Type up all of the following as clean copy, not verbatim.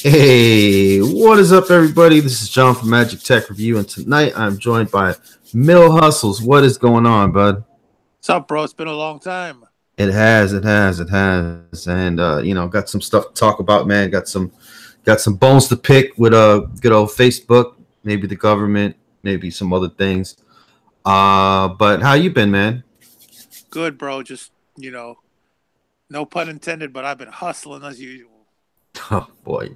Hey, what is up, everybody? This is John from Magic Tech Review, and tonight I'm joined by Mill Hustles. What is going on, bud? What's up, bro? It's been a long time. It has, and got some stuff to talk about, man. Got some bones to pick with good old Facebook, maybe the government, maybe some other things. But how you been, man? Good, bro. Just, no pun intended, but I've been hustling as usual. Oh boy.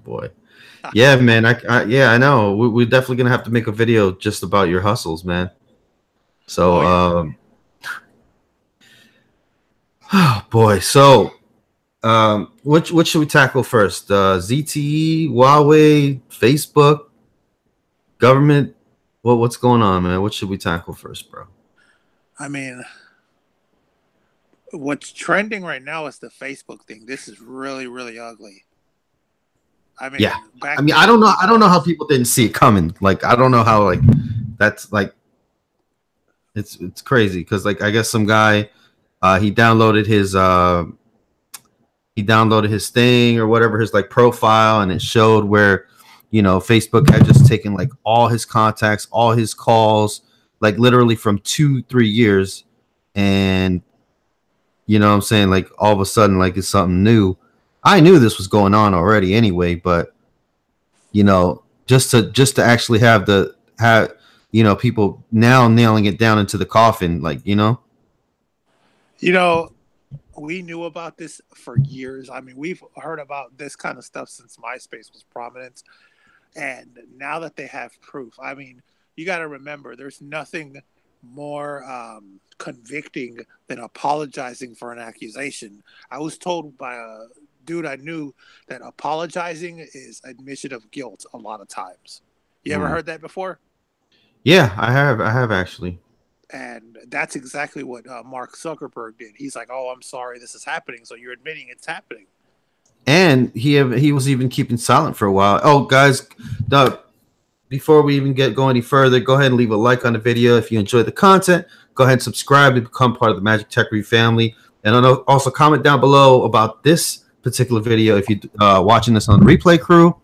Yeah, man. I know. We're definitely gonna have to make a video just about your hustles, man. So, Oh, yeah. oh boy. So, what should we tackle first? ZTE, Huawei, Facebook, government. What's going on, man? What should we tackle first, bro? I mean, what's trending right now is the Facebook thing. This is really, really ugly. I mean, Yeah. back I mean, I then, don't know. I don't know how people didn't see it coming. Like, I don't know how. Like, that's like it's crazy because like I guess some guy, he downloaded his thing or whatever, his like profile, and it showed where Facebook had just taken like all his contacts, all his calls, like literally from 2-3 years. And what I'm saying, like all of a sudden, like it's something new. I knew this was going on already anyway, but just to actually have people now nailing it down into the coffin, you know, we knew about this for years. I mean, we've heard about this kind of stuff since MySpace was prominent. And now that they have proof, I mean, you got to remember there's nothing more convicting than apologizing for an accusation. I was told by a dude I knew that apologizing is admission of guilt a lot of times. You ever Mm. heard that before? Yeah, I have actually. And that's exactly what Mark Zuckerberg did. He's like, "Oh, I'm sorry, this is happening." So you're admitting it's happening. And he was even keeping silent for a while. Oh, guys, before we even go any further, go ahead and leave a like on the video if you enjoy the content. Go ahead and subscribe to become part of the Magic Tech Review family, and also comment down below about this particular video if you watching this on the replay crew,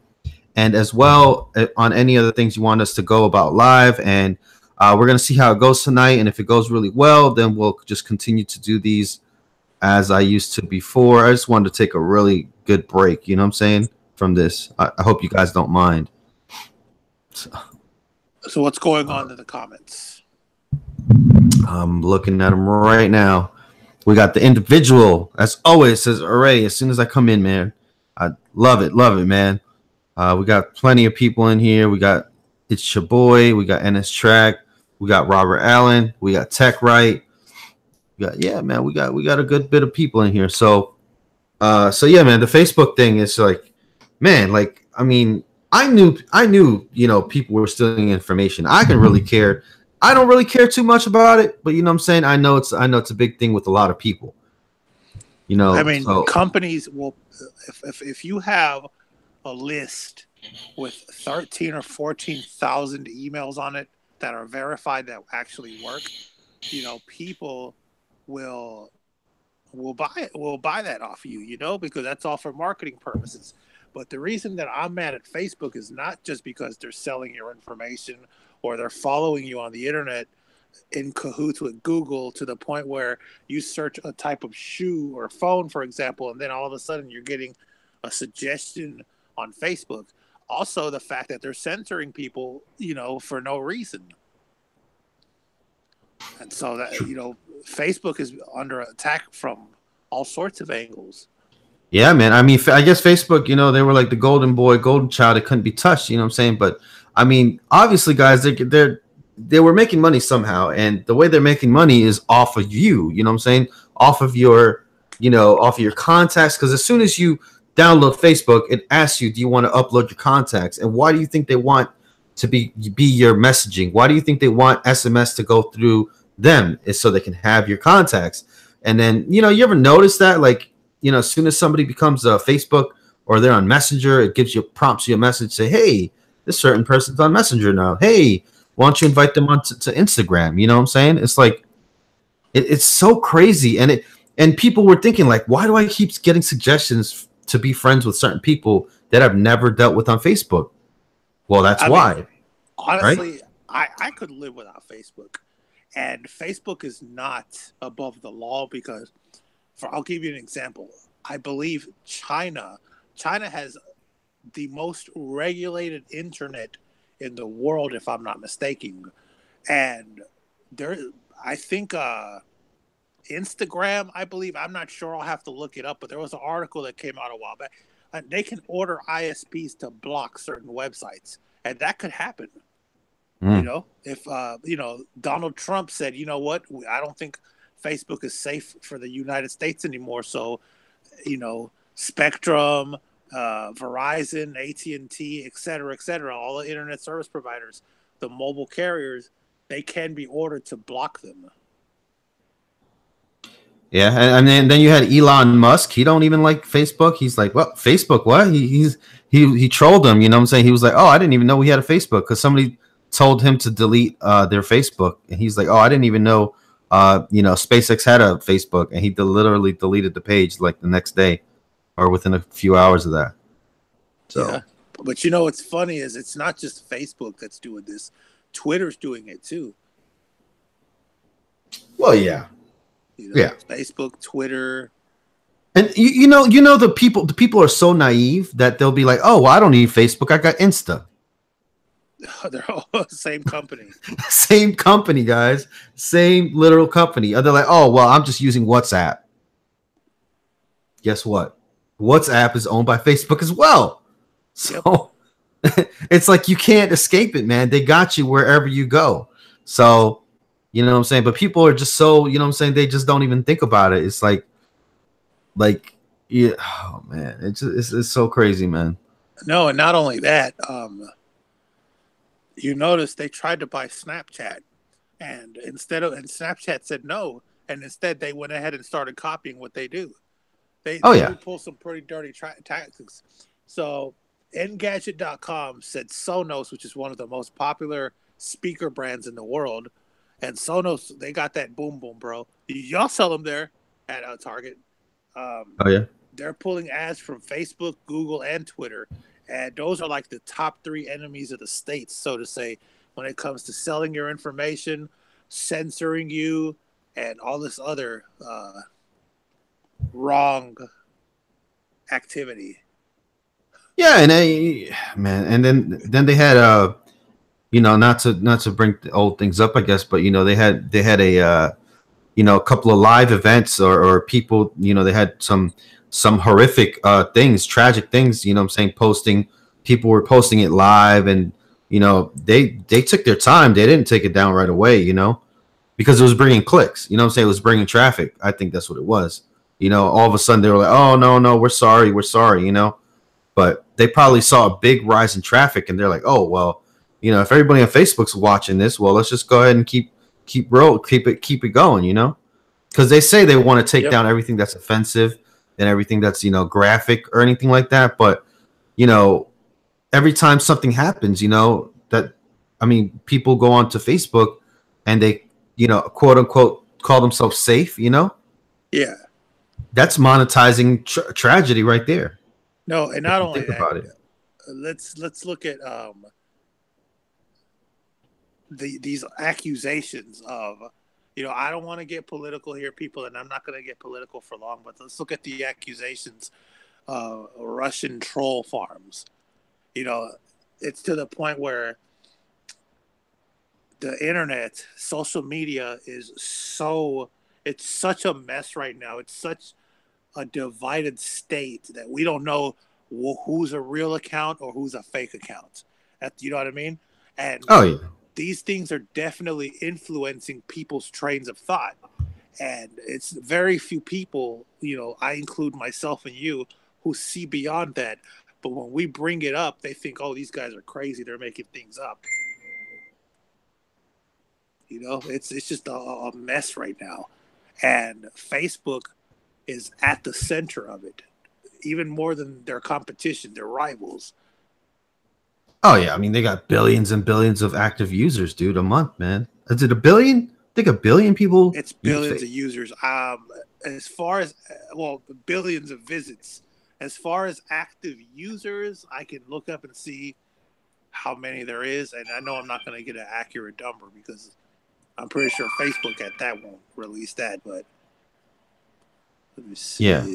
and as well on any other things you want us to go about live. And we're gonna see how it goes tonight, and if it goes really well, then we'll just continue to do these as I used to before. I just wanted to take a really good break, you know what I'm saying, from this. I hope you guys don't mind. So what's going on in the comments? I'm looking at them right now. We got the individual, as always, says hooray as soon as I come in, man. I love it, man. We got plenty of people in here. We got It's Your Boy, we got NS Track, we got Robert Allen, we got Tech Right. We got a good bit of people in here. So yeah, man, the Facebook thing is like, man, like, I mean, I knew, people were stealing information. I don't really care too much about it, but what I'm saying, I know it's a big thing with a lot of people. I mean, So companies will, if you have a list with 13 or 14,000 emails on it that are verified that actually work, people will buy that off you, because that's all for marketing purposes. But the reason that I'm mad at Facebook is not just because they're selling your information or they're following you on the internet in cahoots with Google to the point where you search a type of shoe or phone, for example, and then all of a sudden you're getting a suggestion on Facebook. Also, the fact that they're censoring people, for no reason. And so that, Facebook is under attack from all sorts of angles. yeah, man. I mean, I guess Facebook, they were like the golden boy, golden child. It couldn't be touched. You know what I'm saying? But I mean, obviously, guys, they were making money somehow, and the way they're making money is off of you. You know what I'm saying? Off of your contacts. Because as soon as you download Facebook, it asks you, do you want to upload your contacts? And why do you think they want to be your messaging? Why do you think they want SMS to go through them? Is so they can have your contacts. And then, you ever notice that, like, as soon as somebody becomes a Facebook or they're on Messenger, it prompts you a message, say, hey, this certain person's on Messenger now. Hey, why don't you invite them on to Instagram? You know what I'm saying? It's like, it's so crazy. And people were thinking, like, why do I keep getting suggestions to be friends with certain people that I've never dealt with on Facebook. Well, that's why. Honestly, right? I could live without Facebook. And Facebook is not above the law because, I'll give you an example. I believe China has the most regulated internet in the world, if I'm not mistaken. And I think Instagram, I believe, I'm not sure, I'll have to look it up, but there was an article that came out a while back. They can order ISPs to block certain websites, and that could happen. You know, if Donald Trump said, you know what, I don't think Facebook is safe for the United States anymore. So, Spectrum, Verizon, AT&T, et cetera, all the internet service providers, the mobile carriers, they can be ordered to block them. Yeah, and then you had Elon Musk. He don't even like Facebook. He's like, well, Facebook, what? He trolled them. You know what I'm saying? He was like, oh, I didn't even know we had a Facebook because somebody told him to delete their Facebook, and he's like, oh, I didn't even know SpaceX had a Facebook, and he literally deleted the page like the next day or within a few hours of that. So yeah. But what's funny is it's not just Facebook that's doing this. Twitter's doing it too. Well, yeah. Yeah. Facebook, Twitter. And the people are so naive that they'll be like, oh, well, I don't need Facebook, I got Insta. They're all the same company. Same company, guys. Same literal company. They're like, oh, well, I'm just using WhatsApp. Guess what? WhatsApp is owned by Facebook as well. So it's like you can't escape it, man. They got you wherever you go. So, you know what I'm saying? But people are just so, you know what I'm saying? They just don't even think about it. It's like, yeah, oh, man. It's so crazy, man. No, and not only that, you notice they tried to buy Snapchat, and Snapchat said no, and instead they went ahead and started copying what they do. They pull some pretty dirty tactics. So Engadget.com said Sonos, which is one of the most popular speaker brands in the world, and Sonos, they got that boom boom, bro. Y'all sell them there at Target. Oh yeah, they're pulling ads from Facebook, Google, and Twitter. And those are like the top 3 enemies of the states, so to say, when it comes to selling your information, censoring you, and all this other wrong activity. Yeah, and and then they had not to bring the old things up, I guess, but they had a a couple of live events or people, they had some horrific things, tragic things, I'm saying, people were posting it live, and they took their time. They didn't take it down right away, because it was bringing clicks, I'm saying, it was bringing traffic. I think that's what it was. All of a sudden they were like, oh no, we're sorry, but they probably saw a big rise in traffic, and they're like, oh well, if everybody on Facebook's watching this, well, let's just go ahead and keep it going, because they say they want to take down everything that's offensive and everything that's graphic or anything like that, but every time something happens, people go onto Facebook and they quote unquote call themselves safe, yeah, that's monetizing tragedy right there. No, and not only that, about it. Let's look at these accusations of I don't want to get political here, people, and I'm not going to get political for long, but let's look at the accusations of Russian troll farms. It's to the point where the internet, social media it's such a mess right now. It's such a divided state that we don't know who's a real account or who's a fake account. You know what I mean? And these things are definitely influencing people's trains of thought. And it's very few people, I include myself and you, who see beyond that. But when we bring it up, they think, oh, these guys are crazy. They're making things up. It's just a mess right now. And Facebook is at the center of it, even more than their competition, their rivals. Oh, yeah. I mean, they got billions and billions of active users, dude, a month, man. Is it a billion? I think a billion people. It's billions of users. As far as, billions of visits As far as active users, I can look up and see how many there is, and I know I'm not going to get an accurate number because I'm pretty sure Facebook at that won't release that. But let me see. Yeah.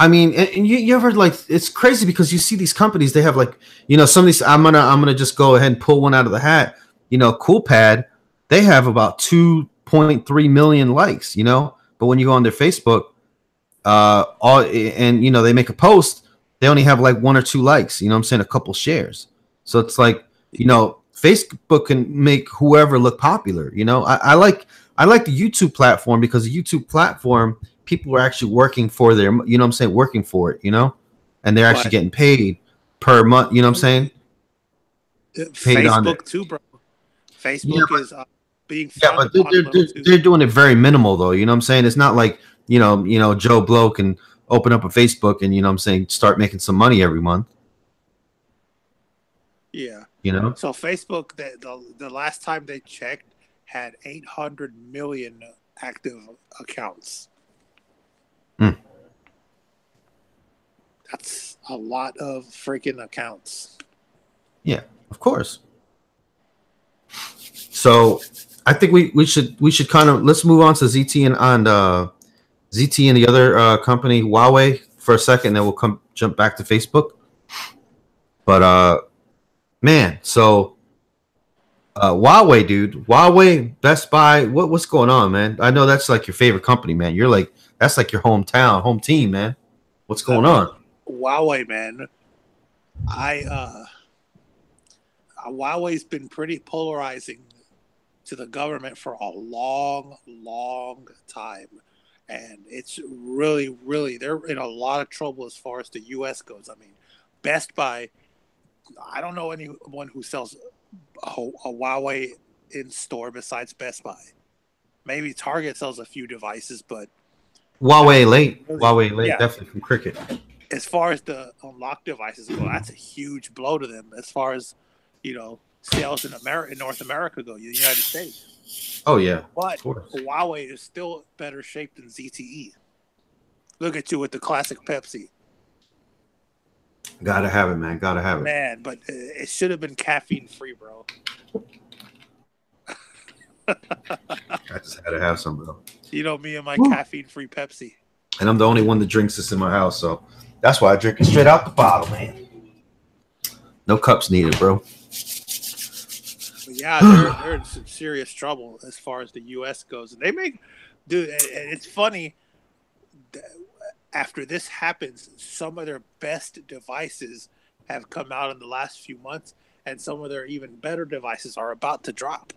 I mean, and you ever like, it's crazy because you see these companies, they have like, you know, some of these, I'm gonna just go ahead and pull one out of the hat. You know, Coolpad, they have about 2.3 million likes, you know, but when you go on their Facebook, you know, they make a post, they only have like 1 or 2 likes, you know what I'm saying, a couple shares. So it's like, you know, Facebook can make whoever look popular, you know. I like the YouTube platform because the YouTube platform, people are actually working for their, you know what I'm saying, working for it, you know, and they're actually getting paid per month, you know what I'm saying? Paid on Facebook it. too, bro. Facebook is being but they're doing it very minimal though, you know what I'm saying? It's not like, you know, Joe Blow can open up a Facebook and, you know what I'm saying, start making some money every month. Yeah. You know? So Facebook, the last time they checked, had 800 million active accounts. That's a lot of freaking accounts. Yeah, of course. So I think we should kind of, let's move on to ZT and ZT and the other company Huawei for a second, then we'll jump back to Facebook. But man, so Huawei, dude, Huawei, Best Buy, what's going on, man? I know that's like your favorite company, man. You're like, that's like your home team, man. What's going on? Huawei, man. Huawei's been pretty polarizing to the government for a long, long time. And it's really, really, they're in a lot of trouble as far as the U.S. goes. I mean, Best Buy, I don't know anyone who sells a Huawei in store besides Best Buy. Maybe Target sells a few devices, but Huawei late, yeah. Definitely from Cricket. As far as the unlocked devices go, that's a huge blow to them. As far as, you know, sales in North America go, the United States. Oh yeah, but Huawei is still better shape than ZTE. Look at you with the classic Pepsi. Gotta have it, man. Gotta have it, man. But it should have been caffeine free, bro. I just had to have some, bro. You know me and my caffeine free Pepsi. And I'm the only one that drinks this in my house, so that's why I drink it straight out the bottle, man. No cups needed, bro. But yeah, they're in some serious trouble as far as the U.S. goes. And they make, dude, it's funny. After this happens, some of their best devices have come out in the last few months, and some of their even better devices are about to drop.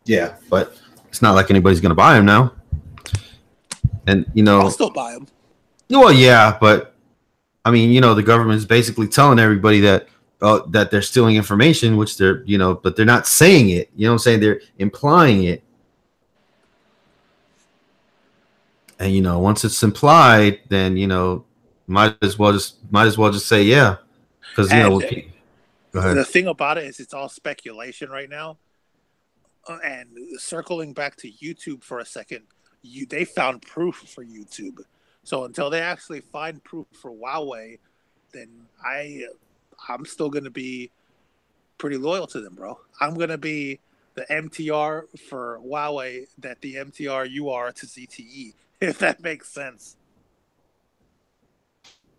Yeah, but it's not like anybody's gonna buy them now. And you know, I'll still buy them. Well, yeah, but I mean, you know, the government is basically telling everybody that that they're stealing information, which they're, you know, but they're not saying it. You know what I'm saying? They're implying it. And you know, once it's implied, then you know, might as well just say yeah, because you know. Go ahead. The thing about it is, it's all speculation right now. And circling back to YouTube for a second, they found proof for YouTube. So until they actually find proof for Huawei, then I'm still going to be pretty loyal to them, bro. I'm going to be the MTR for Huawei that the MTR you are to ZTE, if that makes sense.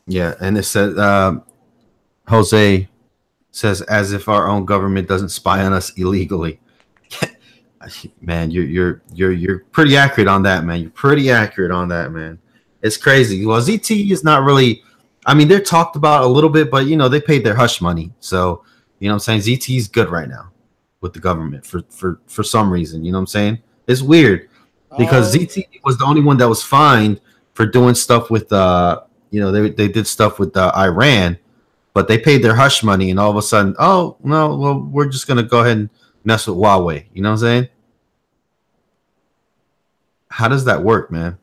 Yeah, and it says Jose says, as if our own government doesn't spy on us illegally. Man, you're pretty accurate on that, man. You're pretty accurate on that, man. It's crazy. Well, ZTE is not really, I mean, they're talked about a little bit, but you know, they paid their hush money. So, you know what I'm saying? ZTE is good right now with the government for some reason. You know what I'm saying? It's weird because ZTE was the only one that was fined for doing stuff with you know, they did stuff with Iran, but they paid their hush money, and all of a sudden, oh no, well, we're just gonna go ahead and mess with Huawei. You know what I'm saying? How does that work, man?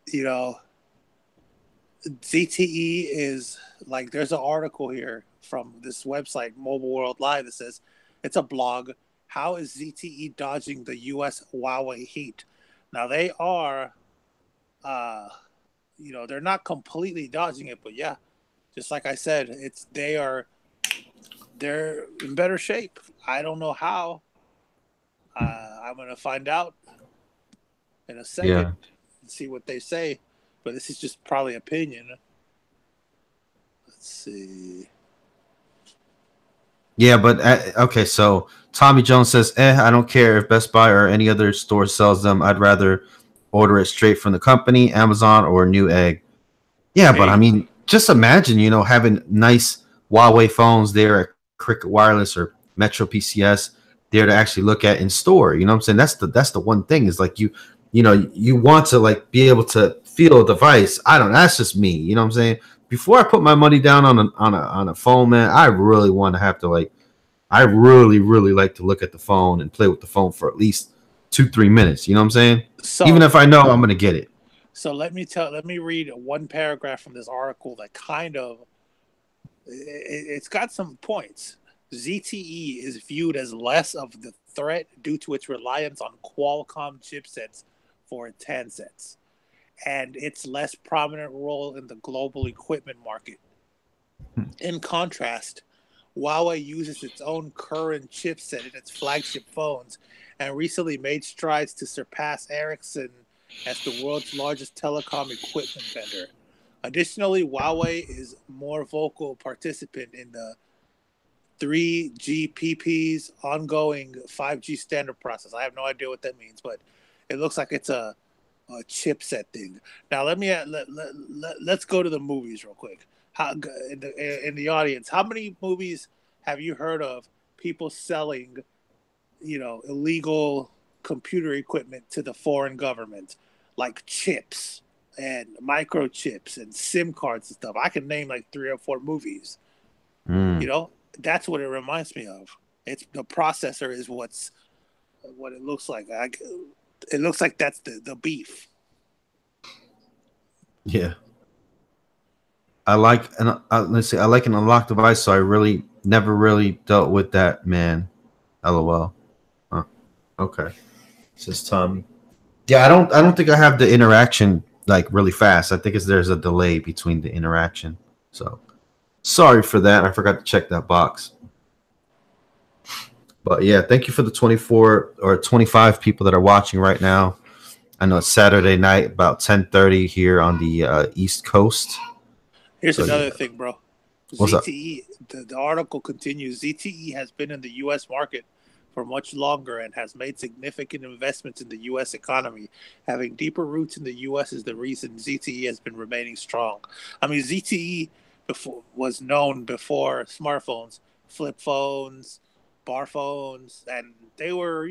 You know, ZTE is like, there's an article here from this website, Mobile World Live, that says, it's a blog, how is ZTE dodging the U.S. Huawei heat? Now, they are, they're not completely dodging it, but yeah, just like I said, they're in better shape. I don't know how. I'm gonna find out in a second Yeah. and see what they say, but this is just probably opinion. Let's see. Yeah, but okay. So Tommy Jones says, I don't care if Best Buy or any other store sells them. I'd rather order it straight from the company, Amazon or Newegg. Yeah, but I Hey, mean, just imagine, having nice Huawei phones there at Cricket Wireless or Metro PCS there to actually look at in store. You know what I'm saying? That's the one thing is like you want to like be able to feel a device. I don't. That's just me. You know what I'm saying? Before I put my money down on a phone, man, I really want to have to like. I really really like to look at the phone and play with the phone for at least 2-3 minutes. You know what I'm saying? Even so if I know I'm gonna get it. so let me read one paragraph from this article that kind of it's got some points. ZTE is viewed as less of the threat due to its reliance on Qualcomm chipsets for its handsets and its less prominent role in the global equipment market. In contrast, Huawei uses its own current chipset in its flagship phones and recently made strides to surpass Ericsson as the world's largest telecom equipment vendor. Additionally, Huawei is more vocal participant in the 3GPP's ongoing 5G standard process. I have no idea what that means, but it looks like it's a chipset thing. Now, let's go to the movies real quick. In the audience, how many movies have you heard of people selling, illegal computer equipment to the foreign government, like chips and microchips and SIM cards and stuff? I can name like 3 or 4 movies. Mm. That's what it reminds me of. It's the processor is what it looks like. It looks like that's the beef. Yeah. I like let's see. I like an unlocked device, so I really never really dealt with that, man. LOL. Huh. Okay. Says Tommy. Yeah, I don't think I have the interaction like really fast. I think there's a delay between the interaction. So sorry for that. I forgot to check that box. But yeah, thank you for the 24 or 25 people that are watching right now. I know it's Saturday night, about 10:30 here on the East Coast. Here's So, another yeah. thing, bro. What's up? ZTE, the article continues. ZTE has been in the U.S. market for much longer and has made significant investments in the U.S. economy. Having deeper roots in the U.S. is the reason ZTE has been remaining strong. I mean, ZTE was known before smartphones, flip phones, bar phones, and they were,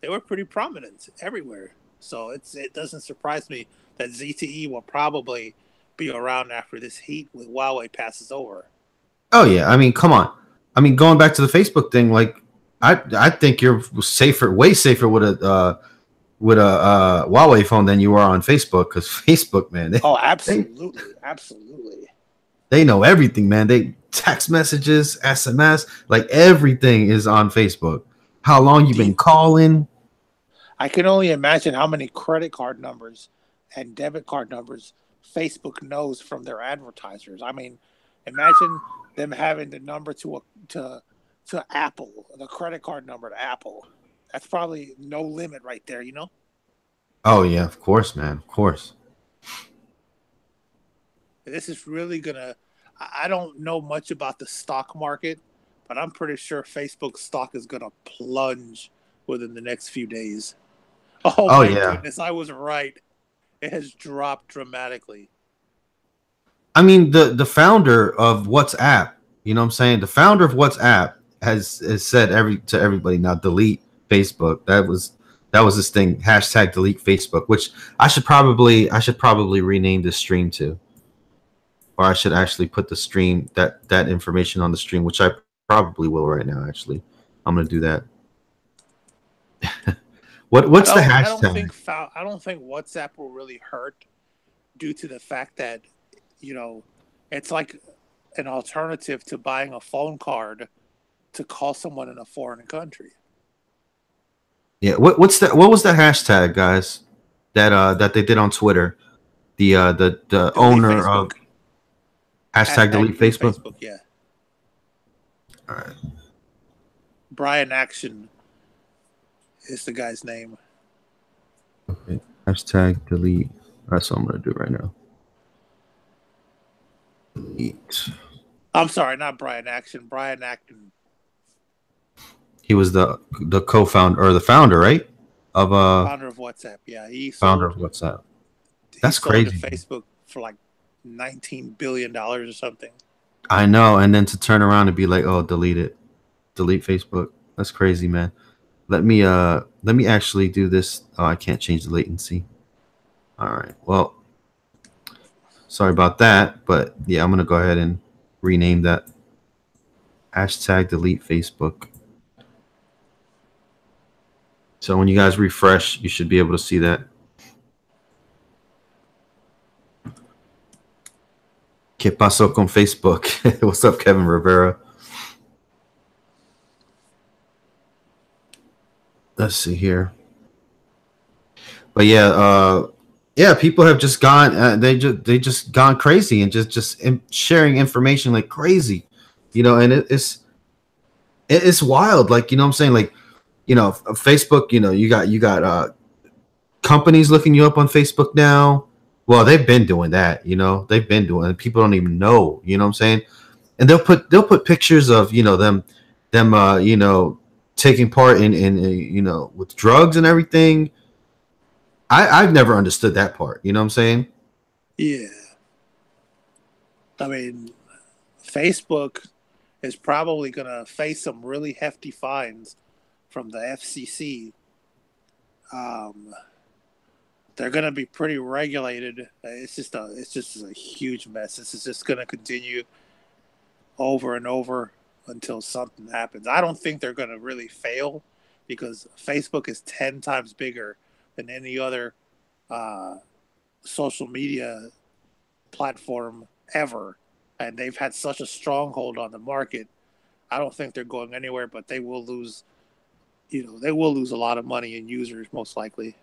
they were pretty prominent everywhere. So it doesn't surprise me that ZTE will probably be around after this heat with Huawei passes over. Oh yeah, I mean, come on. I mean, going back to the Facebook thing, like I think you're safer, way safer with a Huawei phone than you are on Facebook because Facebook, man, Oh, they absolutely, absolutely. they know everything, man. They text messages, SMS, like everything is on Facebook. How long you've been calling? I can only imagine how many credit card numbers and debit card numbers Facebook knows from their advertisers. I mean, imagine them having the number to Apple, the credit card number to Apple. That's probably no limit right there, Oh yeah, of course, man, of course. This is really gonna. I don't know much about the stock market, but I'm pretty sure Facebook stock is gonna plunge within the next few days. Oh Oh my yeah. goodness, I was right. It has dropped dramatically. I mean, the founder of WhatsApp, you know what I'm saying? The founder of WhatsApp has said to everybody now delete Facebook. That was this thing, hashtag delete Facebook, which I should probably rename this stream to. Or I should actually put the stream that information on the stream, which I probably will right now, actually. I'm gonna do that. What's the hashtag? I don't think WhatsApp will really hurt due to the fact that you know it's like an alternative to buying a phone card to call someone in a foreign country. Yeah, what was that hashtag, guys? That they did on Twitter. The Delete owner of Facebook. hashtag delete Facebook. Yeah. All right. Brian Action is the guy's name. Okay. Hashtag delete. That's what I'm gonna do right now. Delete. I'm sorry, not Brian Action. Brian Acton. He was the co-founder or the founder, right? Of Founder of WhatsApp. Yeah, he founder sold. of WhatsApp. He That's sold to crazy. Facebook for like $19 billion or something. I know, and then to turn around and be like, "Oh, delete it, delete Facebook." That's crazy, man. Let me actually do this. Oh, I can't change the latency. All right. Well, sorry about that, but yeah, I'm gonna go ahead and rename that. Hashtag delete Facebook. So when you guys refresh, you should be able to see that. ¿Qué pasó con Facebook? What's up, Kevin Rivera? Let's see here. But yeah, people have just gone. They just gone crazy and just sharing information like crazy, and it's wild. Like, you know what I'm saying? Like, Facebook. You got companies looking you up on Facebook now. Well, they've been doing that. They've been doing it. People don't even know. You know what I'm saying? And they'll put pictures of them taking part in with drugs and everything. I've never understood that part. You know what I'm saying? Yeah. I mean, Facebook is probably going to face some really hefty fines from the FCC. They're going to be pretty regulated. It's just a huge mess. This is just going to continue over and over until something happens. I don't think they're going to really fail because Facebook is 10 times bigger than any other social media platform ever. And they've had such a stronghold on the market. I don't think they're going anywhere, but they will lose, they will lose a lot of money in users, most likely.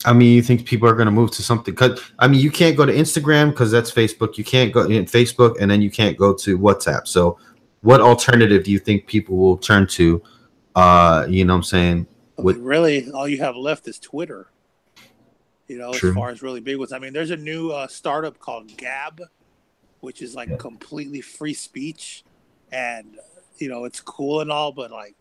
I mean, you think people are going to move to something? Cause I mean, you can't go to Instagram because that's Facebook. You can't go in Facebook, and then you can't go to WhatsApp. So, what alternative do you think people will turn to? You know what I'm saying? Really, all you have left is Twitter. True. As far as really big ones. I mean, there's a new startup called Gab, which is like completely free speech, and it's cool and all, but like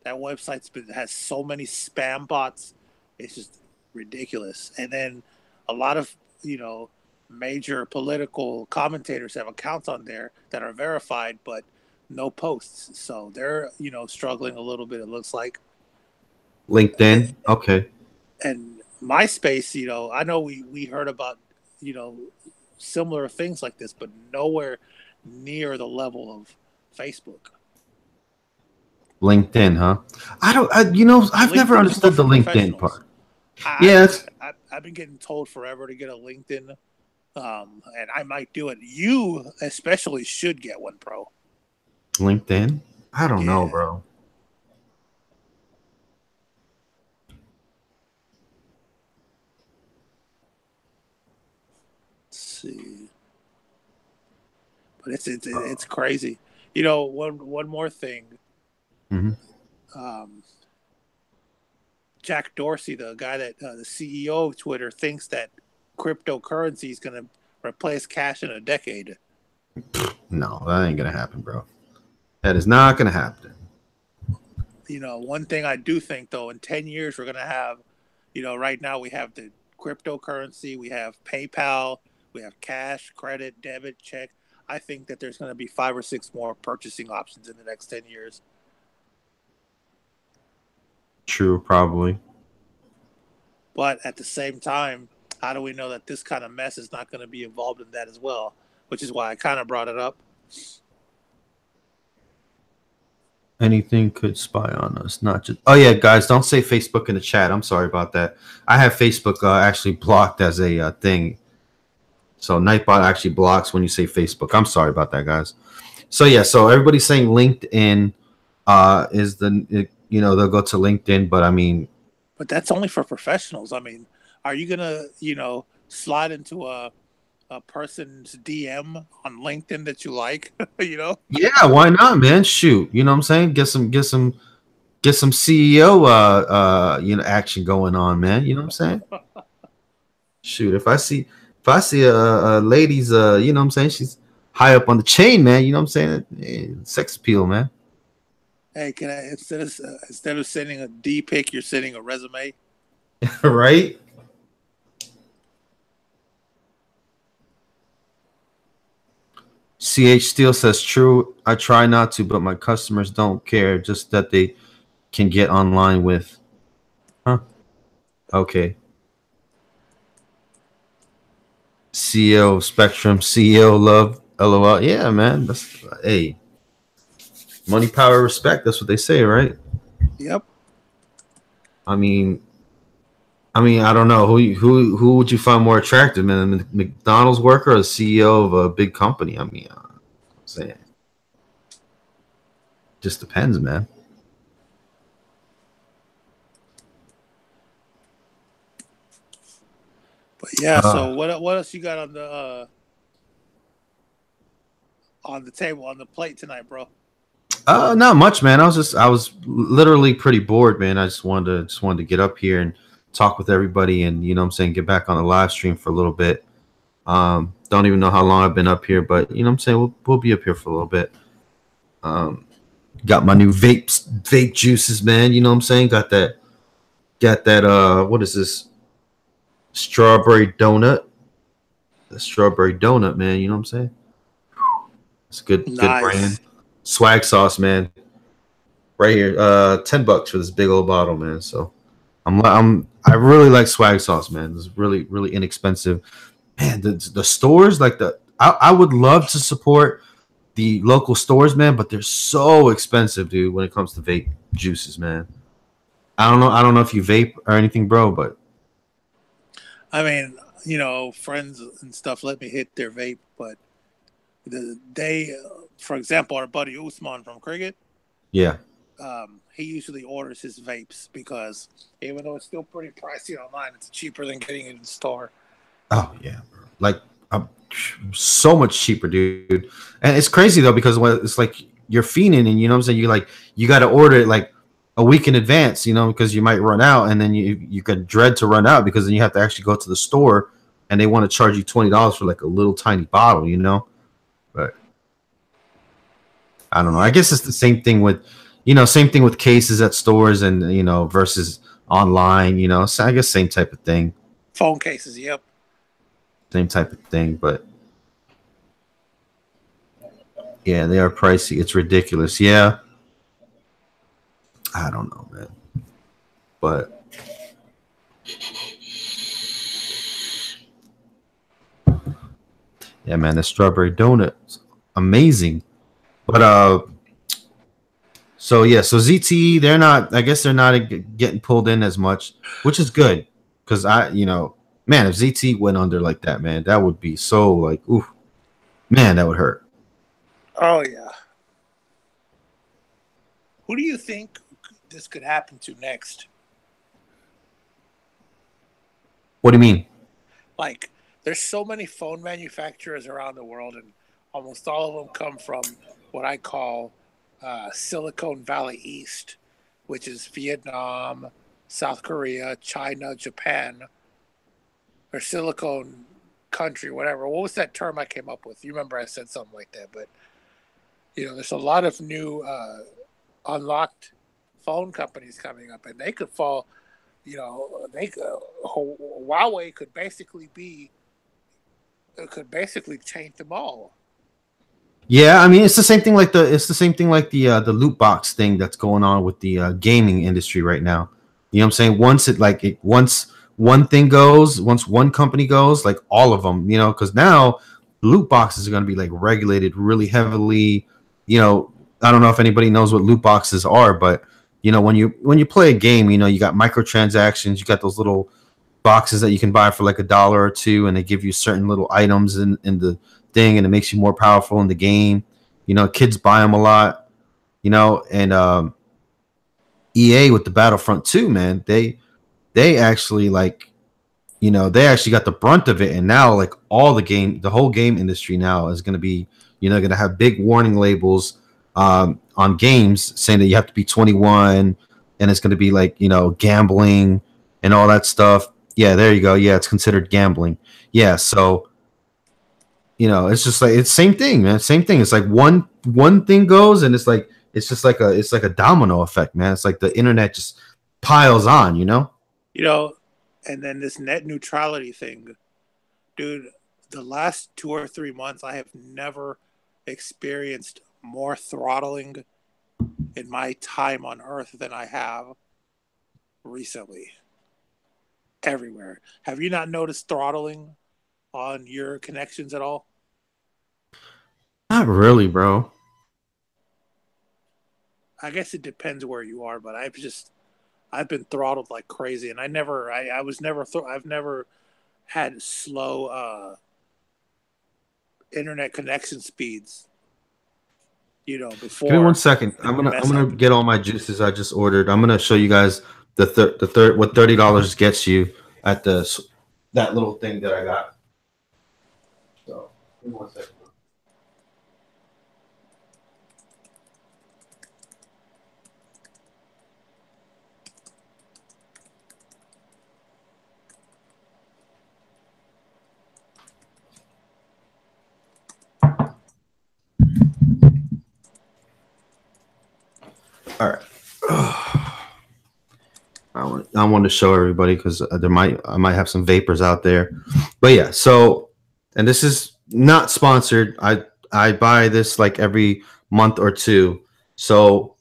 that website has so many spam bots, it's just ridiculous. And then a lot of major political commentators have accounts on there that are verified, but no posts. So they're struggling a little bit. It looks like LinkedIn, okay, and MySpace. I know we heard about similar things like this, but nowhere near the level of Facebook. LinkedIn, huh? I've never understood the LinkedIn part. I've been getting told forever to get a LinkedIn, and I might do it. You especially should get one, bro. LinkedIn? I don't know, bro. Let's see, but it's crazy. One more thing. Mm-hmm. Jack Dorsey, the guy that the CEO of Twitter, thinks that cryptocurrency is going to replace cash in a decade. No, that ain't going to happen, bro. That is not going to happen. One thing I do think, though, in 10 years, we're going to have, right now we have the cryptocurrency, we have PayPal, we have cash, credit, debit, check. I think that there's going to be 5 or 6 more purchasing options in the next 10 years. True, probably. But at the same time, how do we know that this kind of mess is not going to be involved in that as well? Which is why I kind of brought it up. Anything could spy on us, not just... Oh, yeah, guys, don't say Facebook in the chat. I'm sorry about that. I have Facebook actually blocked as a thing. So Nightbot actually blocks when you say Facebook. I'm sorry about that, guys. So, yeah, so everybody's saying LinkedIn is the... they'll go to LinkedIn, but I mean... But that's only for professionals. I mean, are you going to, slide into a a person's DM on LinkedIn that you like, you know? Yeah, why not, man? Shoot, you know what I'm saying? Get some CEO action going on, man. You know what I'm saying? Shoot, if I see a lady's you know what I'm saying, she's high up on the chain, man. You know what I'm saying? Sex appeal, man. Hey, can I instead of sending a D pic, you're sending a resume? Right? CH Steel says true. I try not to, but my customers don't care. Just that they can get online with. Huh? Okay. CEO of Spectrum, CEO Love, LOL. Yeah, man. That's hey. Money, power, respect. That's what they say, right? Yep. I mean, I don't know who would you find more attractive, man, a McDonald's worker or the CEO of a big company? I mean, I'm saying, just depends, man. But yeah, so what else you got on the table, on the plate tonight, bro? Not much, man. I was literally pretty bored, man. I just wanted to get up here and talk with everybody, and you know what I'm saying, get back on the live stream for a little bit. Don't even know how long I've been up here, but you know what I'm saying, we'll be up here for a little bit. Got my new vape juices, man. You know what I'm saying? Got that what is this? Strawberry donut. The strawberry donut, man. You know what I'm saying? It's good, Nice. good brand. Swag sauce, man. Right here, $10 for this big old bottle, man. So I really like swag sauce, man. It's really, really inexpensive. Man, the stores, like I would love to support the local stores, man, but they're so expensive, dude, when it comes to vape juices, man. I don't know if you vape or anything, bro, but I mean, you know, friends and stuff let me hit their vape, but for example, our buddy Usman from Cricket, yeah. He usually orders his vapes because even though it's still pretty pricey online, it's cheaper than getting it in the store. Oh yeah, bro. Like so much cheaper, dude. And it's crazy though, because it's like you're fiending, and you know what I'm saying, you got to order it like a week in advance, you know, because you might run out, and then you could dread to run out, because then you have to actually go to the store, and they want to charge you $20 for like a little tiny bottle, you know. But I don't know. I guess it's the same thing with, same thing with cases at stores, and versus online, So I guess same type of thing. Phone cases, yep. Same type of thing, but yeah, they are pricey. It's ridiculous. Yeah. I don't know, man. But yeah, man, the strawberry donut's amazing. But so yeah, so ZTE, I guess they're not getting pulled in as much, which is good, because man, if ZTE went under like that, man, that would be so like, ooh, man, that would hurt. Oh yeah. Who do you think this could happen to next? What do you mean? Like, there's so many phone manufacturers around the world, and almost all of them come from what I call Silicon Valley East, which is Vietnam, South Korea, China, Japan, or Silicon country, whatever. What was that term I came up with? You remember I said something like that, but there's a lot of new unlocked phone companies coming up, and they could fall. Huawei could basically change them all. Yeah, I mean, it's the same thing like the loot box thing that's going on with the gaming industry right now. You know what I'm saying? Once one thing goes, once one company goes, like all of them, because now loot boxes are going to be like regulated really heavily. I don't know if anybody knows what loot boxes are, but when you play a game, you got microtransactions, you got those little boxes that you can buy for like $1 or $2, and they give you certain little items in the thing, and it makes you more powerful in the game. Kids buy them a lot, and EA with the Battlefront 2, man, they actually, like, you know, they actually got the brunt of it, and now like the whole game industry now is going to be, you know, going to have big warning labels on games saying that you have to be 21, and it's going to be like, you know, gambling and all that stuff. Yeah, there you go. Yeah, it's considered gambling. Yeah, so you know, it's just like it's same thing, man. Same thing. It's like one thing goes, and it's just like a domino effect, man. It's like the internet just piles on, you know. You know, and then this net neutrality thing, dude. The last 2 or 3 months, I have never experienced more throttling in my time on Earth than I have recently. Everywhere. Have you not noticed throttling on your connections at all? Not really, bro. I guess it depends where you are, but I've been throttled like crazy, and I've never had slow internet connection speeds. You know, before. Give me 1 second. I'm gonna get all my juices I just ordered. I'm gonna show you guys the third what $30 gets you at that little thing that I got. So give me 1 second. All right. I want to show everybody because I might have some vapors out there, but yeah. So, and this is not sponsored. I buy this like every month or two. So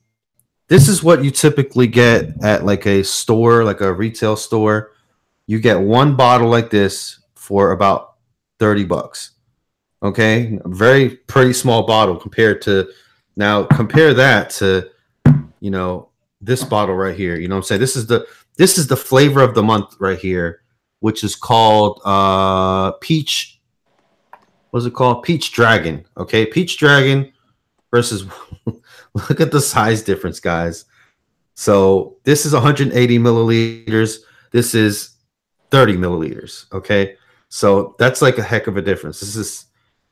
this is what you typically get at like a store, like a retail store. You get one bottle like this for about $30. Okay, a very pretty small bottle compared to now. Compare that to, you know, this bottle right here. You know what I'm saying? This is the flavor of the month right here, which is called peach. What's it called? Peach Dragon. Okay, Peach Dragon versus look at the size difference, guys. So this is 180 milliliters. This is 30 milliliters. Okay, so that's like a heck of a difference. This is,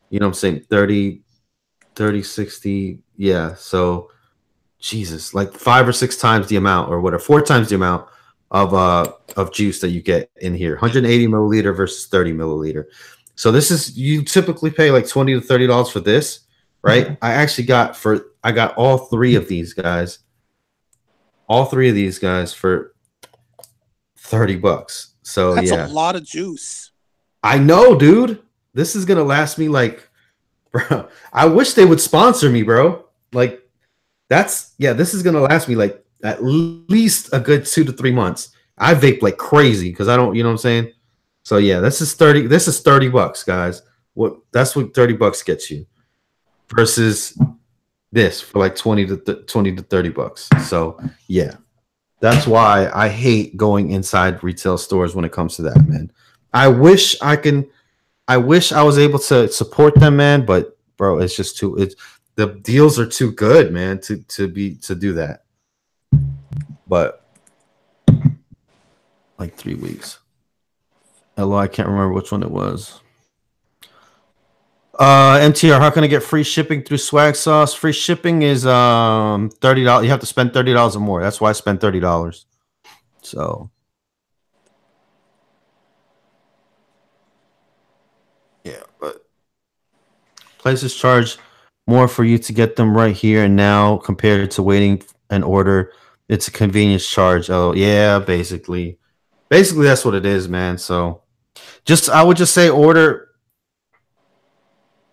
you know what I'm saying, 30, 60. Yeah, so Jesus, like 5 or 6 times the amount, or whatever, 4 times the amount of juice that you get in here. 180 milliliter versus 30 milliliter. So this is, you typically pay like $20 to $30 for this, right? I got all 3 of these guys. All 3 of these guys for $30. So that's yeah, a lot of juice. I know, dude. This is gonna last me like, bro. I wish they would sponsor me, bro. Like, this is gonna last me like at least a good 2 to 3 months. I vape like crazy because I don't, you know what I'm saying? So yeah, this is $30, guys. That's what $30 gets you versus this for like 20 to $30. So yeah, that's why I hate going inside retail stores when it comes to that, man. I wish I was able to support them, man, but bro, it's just the deals are too good, man, to do that. But like 3 weeks. Hello, I can't remember which one it was. MTR, how can I get free shipping through Swag Sauce? Free shipping is $30. You have to spend $30 or more. That's why I spent $30. So yeah, but places charge more for you to get them right here and now compared to waiting an order. It's a convenience charge. Oh yeah, basically that's what it is, man. So I would just say order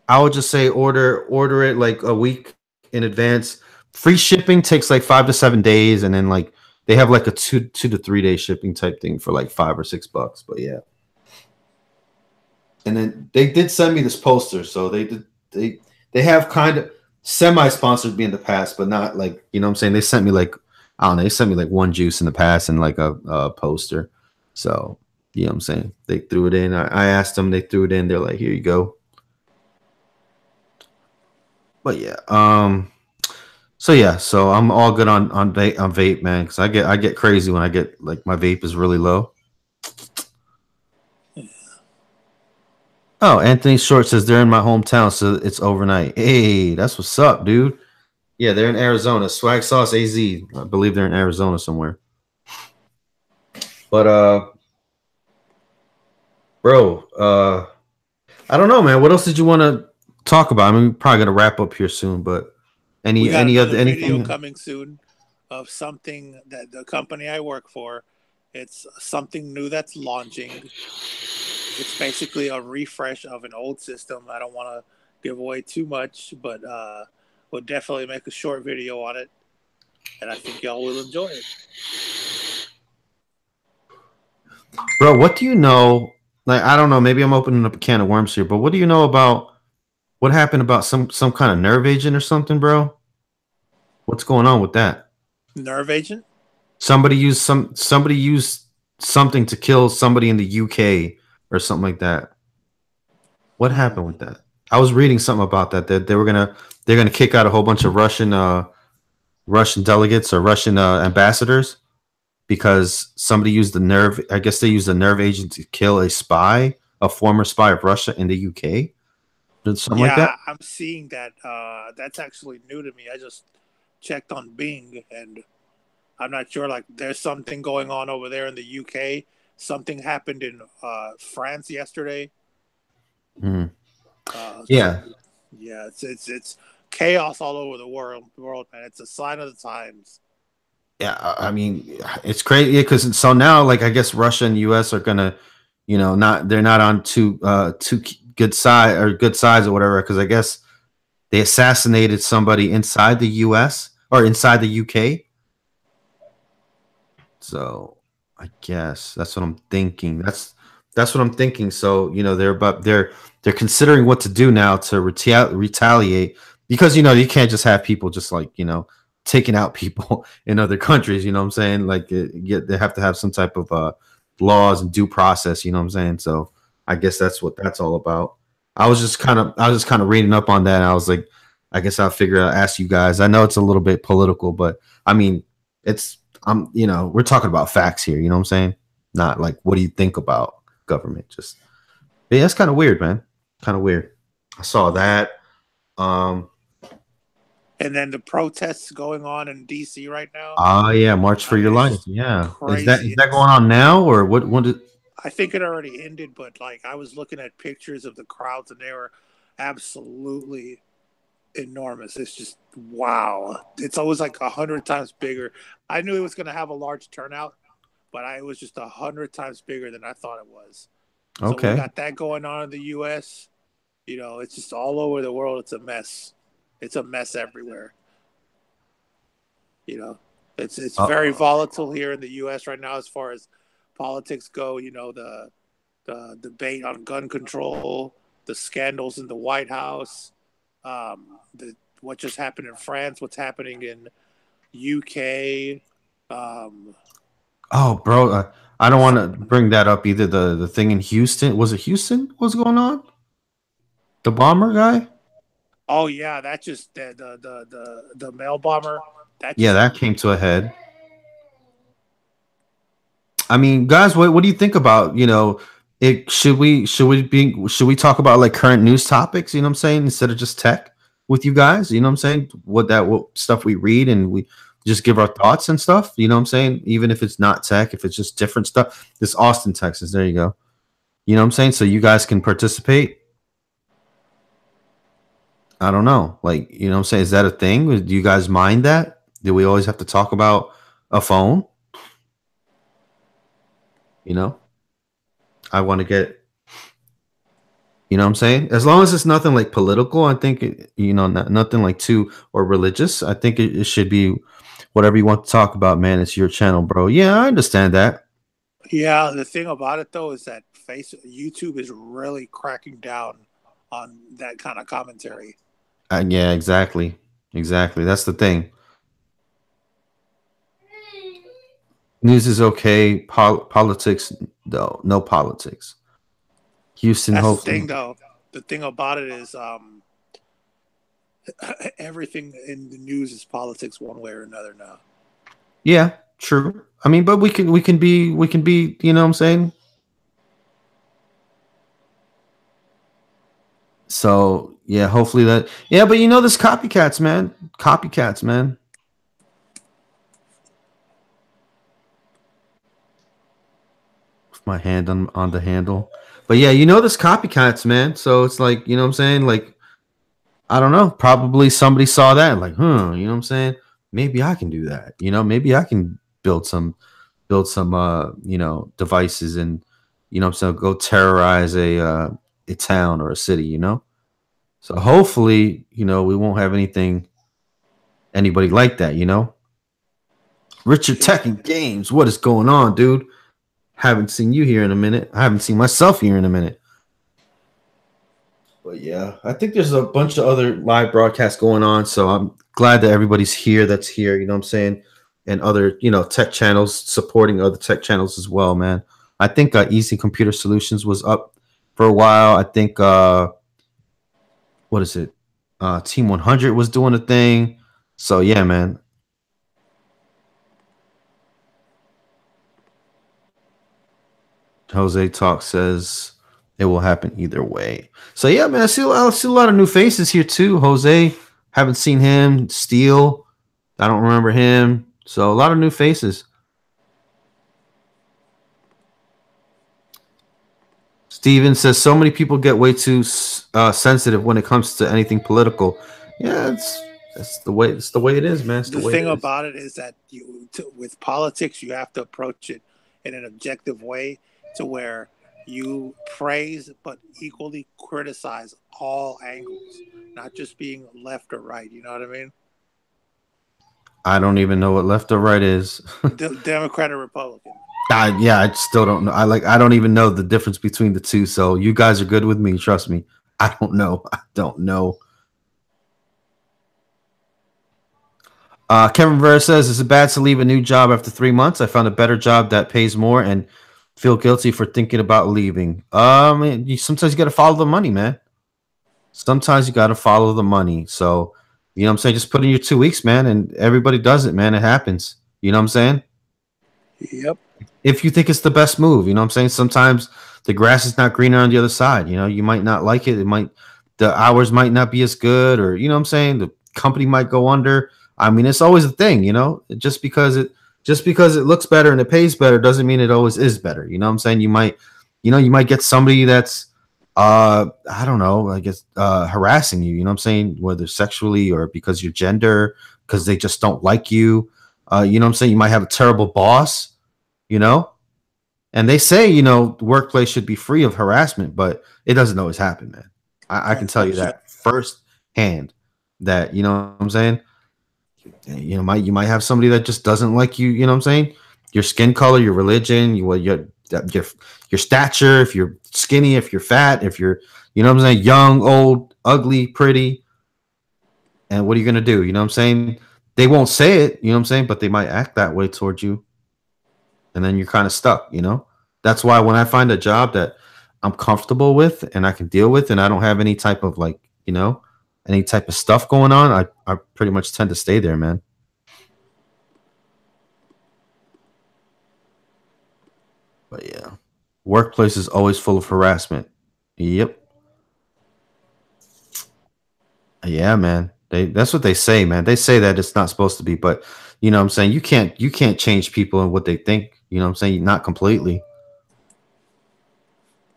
it like a week in advance. Free shipping takes like 5 to 7 days, and then like they have like a 2 to 3 day shipping type thing for like $5 or $6. But yeah. And then they did send me this poster, so they have kind of semi-sponsored me in the past, but not like, you know what I'm saying? They sent me like, I don't know, they sent me like one juice in the past and like a poster. So, you know what I'm saying? They threw it in. I asked them, they threw it in. They're like, here you go. But yeah, so I'm all good on vape, man, because I get crazy when I get like my vape is really low. Oh, Anthony Short says they're in my hometown, so it's overnight. Hey, that's what's up, dude. Yeah, they're in Arizona. Swag Sauce AZ. I believe they're in Arizona somewhere. But bro, I don't know, man. What else did you want to talk about? I mean, we're probably gonna wrap up here soon, but We got any another other video anything? coming soon of something that the company I work for. It's something new that's launching. It's basically a refresh of an old system. I don't want to give away too much, but we'll definitely make a short video on it, and I think y'all will enjoy it. Bro, what do you know? Like, I don't know. Maybe I'm opening up a can of worms here, but what do you know about what happened about some kind of nerve agent or something, bro? What's going on with that? Nerve agent? Somebody used something to kill somebody in the UK or something like that. What happened with that? I was reading something about that. That they're gonna kick out a whole bunch of Russian delegates or Russian ambassadors because somebody used the nerve. I guess they used a nerve agent to kill a spy, a former spy of Russia in the UK. Something like that. Yeah, I'm seeing that. That's actually new to me. I just checked on Bing, and I'm not sure. Like, there's something going on over there in the UK. Something happened in France yesterday. Mm. So, Yeah, yeah, it's chaos all over the world, man. It's a sign of the times. yeah. I mean, it's crazy because so now, like, I guess Russia and US are gonna, not they're not on two good side or good sides or whatever. Because I guess they assassinated somebody inside the US or inside the UK. So I guess that's what I'm thinking. That's what I'm thinking. So they're considering what to do now to retaliate because you can't just have people just like taking out people in other countries. You know what I'm saying? Like they have to have some type of laws and due process. You know what I'm saying? So I guess that's what that's all about. I was just kind of reading up on that. And I was like, I guess I'll figure out ask you guys. I know it's a little bit political, but I mean it's we're talking about facts here, you know what I'm saying? Not like what do you think about government? Just yeah, that's kind of weird, man. Kind of weird. I saw that. Um And then the protests going on in DC right now. yeah, March for I mean, Your it's Life. just Yeah. Is crazy. that going on now or what did I think it already ended, but like I was looking at pictures of the crowds, and they were absolutely enormous. It's just wow. It's always like 100 times bigger. I knew it was going to have a large turnout, but it was just 100 times bigger than I thought it was. So we okay. got that going on in the U.S. It's just all over the world. It's a mess. It's a mess everywhere. You know, it's very Uh, volatile here in the U.S. right now as far as politics go. The debate on gun control, the scandals in the White House, what just happened in France, what's happening in UK. Um, oh, bro, I don't want to bring that up either. The thing in Houston, was it Houston? What's going on? The bomber guy? oh yeah, that just the mail bomber. That Yeah, just that came to a head. I mean, guys, what do you think about it? Should we talk about like current news topics? You know what I'm saying instead of just tech with you guys. You know what I'm saying what stuff we read and we just give our thoughts and stuff. You know what I'm saying even if it's not tech, if it's just different stuff. This Austin, Texas. There you go. You know what I'm saying so you guys can participate. I don't know, like what I'm saying is that a thing? Do you guys mind that? Do we always have to talk about a phone? You know, I want to get You know what I'm saying? As long as it's nothing like political, I think, nothing like too or religious. I think it should be whatever you want to talk about, man. It's your channel, bro. Yeah, I understand that. yeah. The thing about it though is that YouTube is really cracking down on that kind of commentary. Yeah, exactly. Exactly. That's the thing. News is okay. Politics, no, no politics. Houston, That's the hopefully. thing though. The thing about it is everything in the news is politics one way or another now. Yeah, true. I mean, but we can be, you know what I'm saying? So yeah, hopefully that. Yeah, but you know, this copycats, man. Copycats, man. With my hand on the handle. But yeah, you know, this copycats, man. So it's like, you know what I'm saying? Like, I don't know. Probably somebody saw that and like, you know what I'm saying? Maybe I can do that. You know, maybe I can build some you know, devices and you know what I'm saying, go terrorize a town or a city, you know? So hopefully, you know, we won't have anybody like that, you know? Richard Tekken Games, what is going on, dude? Haven't seen you here in a minute. I haven't seen myself here in a minute. But yeah, I think there's a bunch of other live broadcasts going on, so I'm glad that everybody's here that's here, you know what I'm saying? And other, you know, tech channels supporting other tech channels as well, man. I think Easy Computer Solutions was up for a while. I think what is it? Team 100 was doing a thing. So yeah, man. Jose Talk says it will happen either way. So yeah, man, I see a lot of new faces here too. Jose, haven't seen him. Steel, I don't remember him. So a lot of new faces. Steven says so many people get way too sensitive when it comes to anything political. Yeah, that's the way it is, man. The thing about it is that with politics, you have to approach it in an objective way to where you praise but equally criticize all angles, not just being left or right. You know what I mean? I don't even know what left or right is. Democrat or Republican. Yeah, I still don't know. I don't even know the difference between the two. So you guys are good with me. Trust me. I don't know. Kevin Rivera says, is it bad to leave a new job after 3 months? I found a better job that pays more and feel guilty for thinking about leaving. Sometimes you got to follow the money, man. Sometimes you got to follow the money. So, you know what I'm saying? Just put in your 2 weeks, man. And everybody does it, man. It happens. You know what I'm saying? Yep. If you think it's the best move, you know what I'm saying? Sometimes the grass is not greener on the other side. You know, you might not like it. The hours might not be as good, or, you know what I'm saying? The company might go under. I mean, it's always a thing, you know, just because it looks better and it pays better doesn't mean it always is better. You know what I'm saying? You might get somebody that's, I don't know, I guess, harassing you, you know what I'm saying? Whether sexually or because your gender, because they just don't like you. You know what I'm saying? You might have a terrible boss, you know, and they say, you know, the workplace should be free of harassment, but it doesn't always happen, man. I can tell you that firsthand that, you know what I'm saying? You know, you might have somebody that just doesn't like you. You know what I'm saying? Your skin color, your religion, your stature. If you're skinny, if you're fat, if you're, you know what I'm saying, young, old, ugly, pretty. And what are you gonna do? You know what I'm saying? They won't say it. You know what I'm saying? But they might act that way towards you, and then you're kind of stuck. You know? That's why when I find a job that I'm comfortable with and I can deal with, and I don't have any type of, like, you know, any type of stuff going on, I pretty much tend to stay there, man. But yeah, workplace is always full of harassment. Yep. Yeah, man. That's what they say, man. They say that it's not supposed to be, but you know what I'm saying? You can't change people and what they think. You know what I'm saying? Not completely.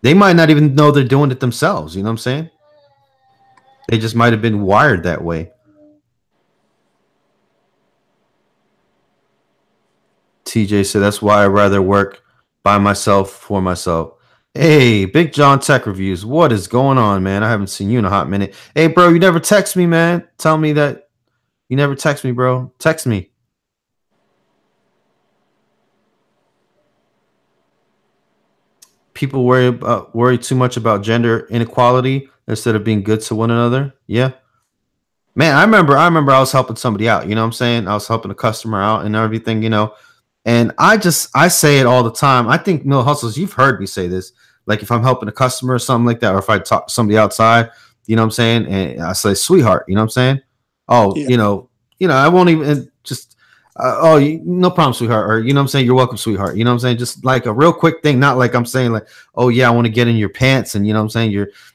They might not even know they're doing it themselves. You know what I'm saying? They just might have been wired that way. TJ said, that's why I'd rather work by myself for myself. Hey, Big John Tech Reviews. What is going on, man? I haven't seen you in a hot minute. Hey, bro, you never text me, man. Tell me that you never text me, bro. Text me. People worry too much about gender inequality instead of being good to one another. Yeah. Man, I remember I was helping somebody out, you know what I'm saying? I was helping a customer out and everything, you know. And I say it all the time. I think, Mill Hustles, you've heard me say this. Like if I'm helping a customer or something like that, or if I talk to somebody outside, you know what I'm saying? And I say, sweetheart, you know what I'm saying? Oh, yeah. I won't even just, no problem, sweetheart. Or, you know what I'm saying? You're welcome, sweetheart. You know what I'm saying? Just like a real quick thing, not like I'm saying like, oh yeah, I want to get in your pants and, you know what I'm saying?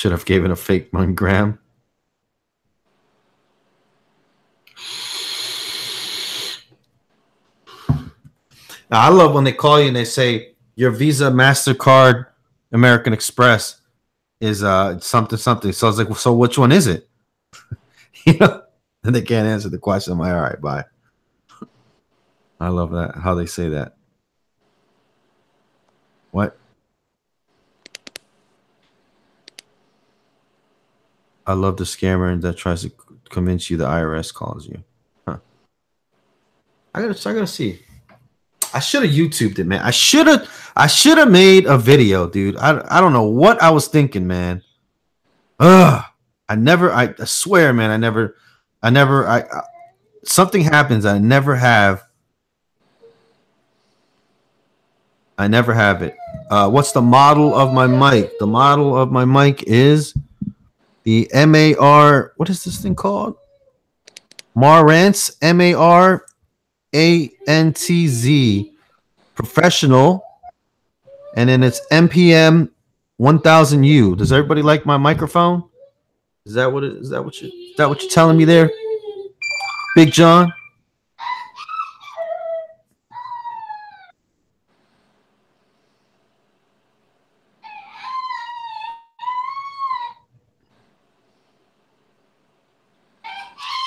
Should have given a fake $1 gram. Now, I love when they call you and they say your Visa, MasterCard, American Express is something something. So I was like, well, so which one is it? You know, and they can't answer the question. I'm like, all right, bye. I love that how they say that. What? I love the scammer that tries to convince you the IRS calls you. Huh. I gotta see. I should have YouTubed it, man. I should have made a video, dude. I don't know what I was thinking, man. Ugh. I swear, man, something happens. I never have it. What's the model of my mic? The model of my mic is the MAR. What is this thing called? Marantz, MARANTZ Professional, and then it's MPM 1000U. Does everybody like my microphone? Is that what you're telling me there, Big John?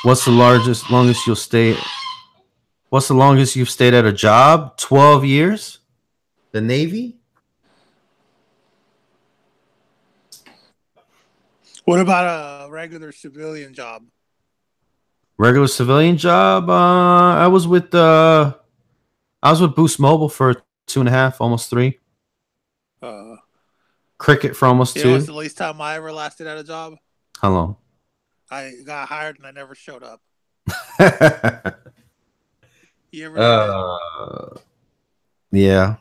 What's the longest you'll stay? What's the longest you've stayed at a job? 12 years? The Navy? What about a regular civilian job? Regular civilian job? I was with Boost Mobile for 2.5, almost 3. Cricket for almost 2. What's the least time I ever lasted at a job? How long? I got hired and I never showed up. You ever yeah.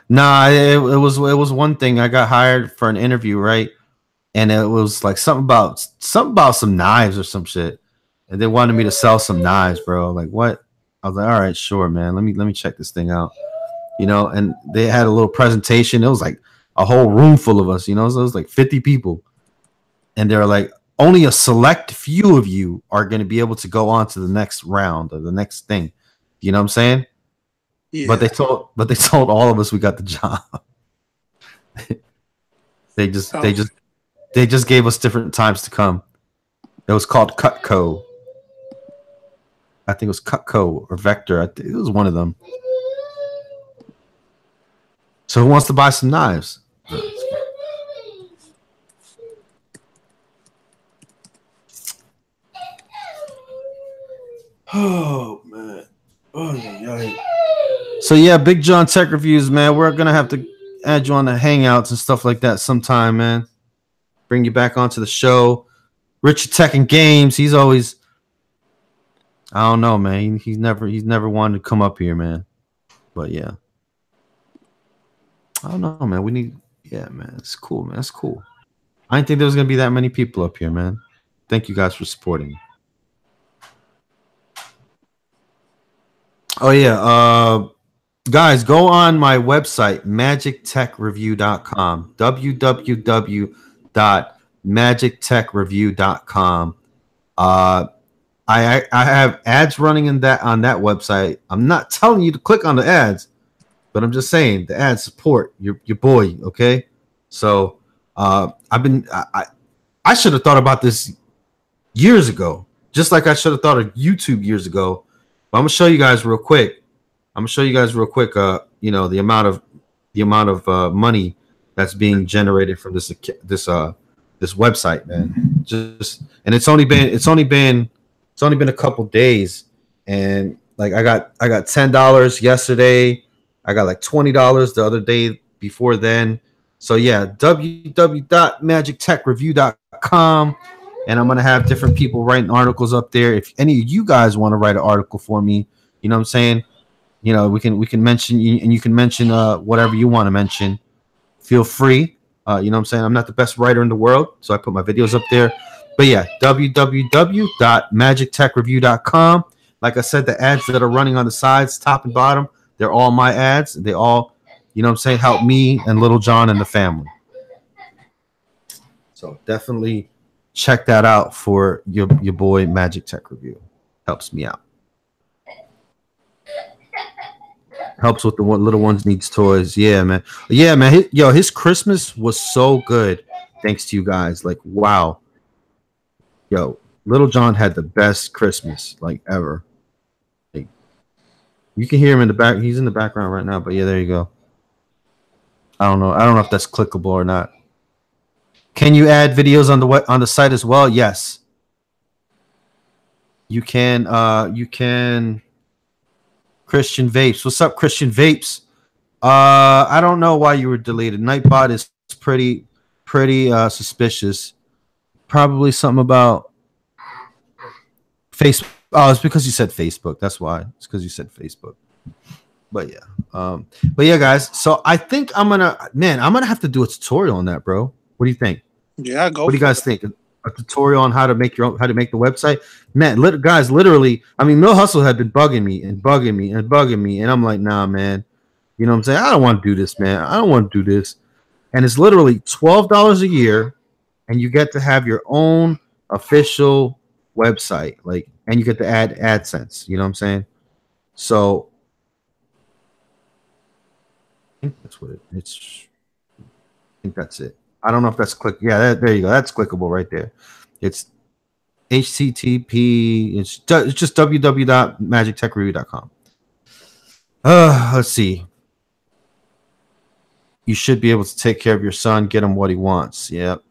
Nah, it was one thing. I got hired for an interview, right? And it was like something about some knives or some shit. And they wanted me to sell some knives, bro. Like, what? I was like, all right, sure, man. Let me check this thing out. You know, and they had a little presentation. It was like a whole room full of us, you know, so it was like 50 people. And they're like, only a select few of you are going to be able to go on to the next round or the next thing. You know what I'm saying? Yeah. But they told all of us we got the job. They just gave us different times to come. It was called Cutco. I think it was Cutco or Vector. It was one of them. So who wants to buy some knives? Oh man. Oh yeah. So yeah, Big John Tech Reviews, man. We're gonna have to add you on the Hangouts and stuff like that sometime, man. Bring you back onto the show. Richard Tekken Games. He's always, I don't know, man. He's never wanted to come up here, man. But yeah, I don't know, man. Yeah, man. It's cool, man. It's cool. I didn't think there was gonna be that many people up here, man. Thank you guys for supporting. Oh yeah, guys, go on my website, magictechreview.com. www.magictechreview.com. I have ads running on that website. I'm not telling you to click on the ads, but I'm just saying the ads support your boy. Okay, so I should have thought about this years ago, just like I should have thought of YouTube years ago. But I'm gonna show you guys real quick. You know, the amount of money that's being generated from this website, man. And it's only been a couple days, and like I got $10 yesterday. I got like $20 the other day before then. So yeah, www.magictechreview.com. And I'm gonna have different people writing articles up there. If any of you guys want to write an article for me, you know what I'm saying? You know, we can mention you, and you can mention whatever you want to mention. Feel free. You know what I'm saying? I'm not the best writer in the world, so I put my videos up there. But yeah, www.magictechreview.com. Like I said, the ads that are running on the sides, top and bottom, they're all my ads. They all, you know what I'm saying, help me and Little John and the family. So definitely check that out for your boy Magic Tech Review. Helps me out. Helps with the little ones needs toys. Yeah, man. Yeah, man. His Christmas was so good. Thanks to you guys. Like, wow. Yo, Little John had the best Christmas like ever. Like, you can hear him in the back. He's in the background right now. But yeah, there you go. I don't know if that's clickable or not. Can you add videos on the site as well? Yes. You can. You can. Christian Vapes. What's up, Christian Vapes? I don't know why you were deleted. Nightbot is pretty suspicious. Probably something about Facebook. Oh, it's because you said Facebook. That's why. It's because you said Facebook. But yeah, guys. So I think I'm gonna have to do a tutorial on that, bro. What do you think? Yeah, go. What do you guys think? A tutorial on how to make the website, man. Guys, literally, I mean, Mill Hustle had been bugging me, and I'm like, nah, man. You know what I'm saying? I don't want to do this, man. I don't want to do this. And it's literally $12 a year, and you get to have your own official website, like, and you get to add AdSense. You know what I'm saying? So I think that's what it's. I think that's it. I don't know if that's click. Yeah, there you go. That's clickable right there. It's HTTP. It's just www.magictechreview.com. Let's see. You should be able to take care of your son, get him what he wants. Yep.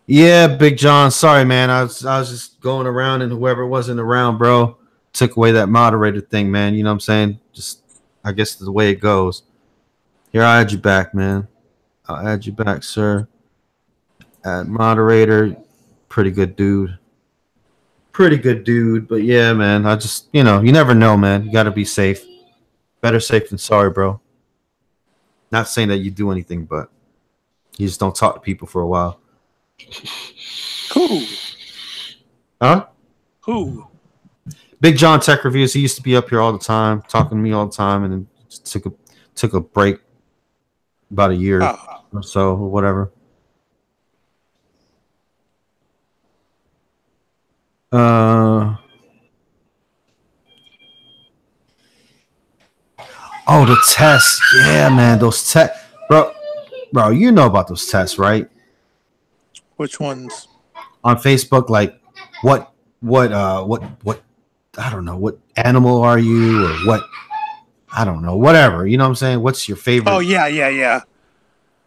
Yeah, Big John. Sorry, man. I was just going around, and whoever wasn't around, bro, took away that moderator thing, man. You know what I'm saying? Just, I guess, the way it goes. Here, I'll add you back, man. I'll add you back, sir. Add moderator. Pretty good dude. But yeah, man, I just, you never know, man. You got to be safe. Better safe than sorry, bro. Not saying that you do anything, but you just don't talk to people for a while. Cool. Huh? Who? Big John Tech Reviews. He used to be up here all the time, talking to me all the time, and then just took a break about a year or so, or whatever. Oh, the tests. Yeah, man, those tests, bro. You know about those tests, right? Which ones? On Facebook, like what I don't know, what animal are you, or what, I don't know, whatever. You know what I'm saying? What's your favorite? Oh yeah.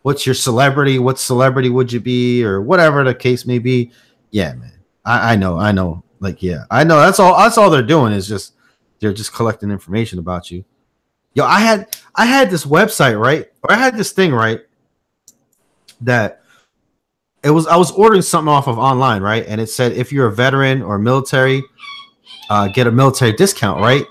What's your celebrity? What celebrity would you be, or whatever the case may be? Yeah, man. I know. Like, yeah, I know. That's all they're doing is just they're just collecting information about you. Yo, I had this website, right? Or I had this thing, right? That I was ordering something off of online, right? And it said if you're a veteran or military, get a military discount, right?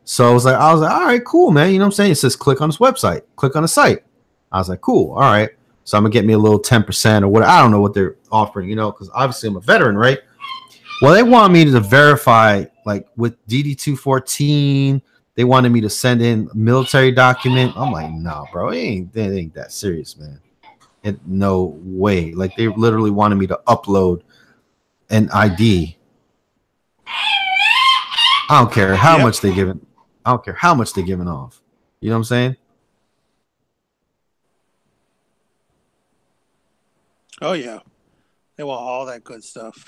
So I was like, all right, cool, man. You know what I'm saying? It says click on this website, click on the site. I was like, cool, all right. So I'm gonna get me a little 10% or what. I don't know what they're offering, because obviously I'm a veteran, right? Well, they want me to verify, like with DD-214. They wanted me to send in a military document. I'm like, no, bro, it ain't that serious, man. No way. Like, they literally wanted me to upload an ID. I don't care how much they giving. I don't care how much they're giving off. You know what I'm saying? Oh yeah, they want all that good stuff.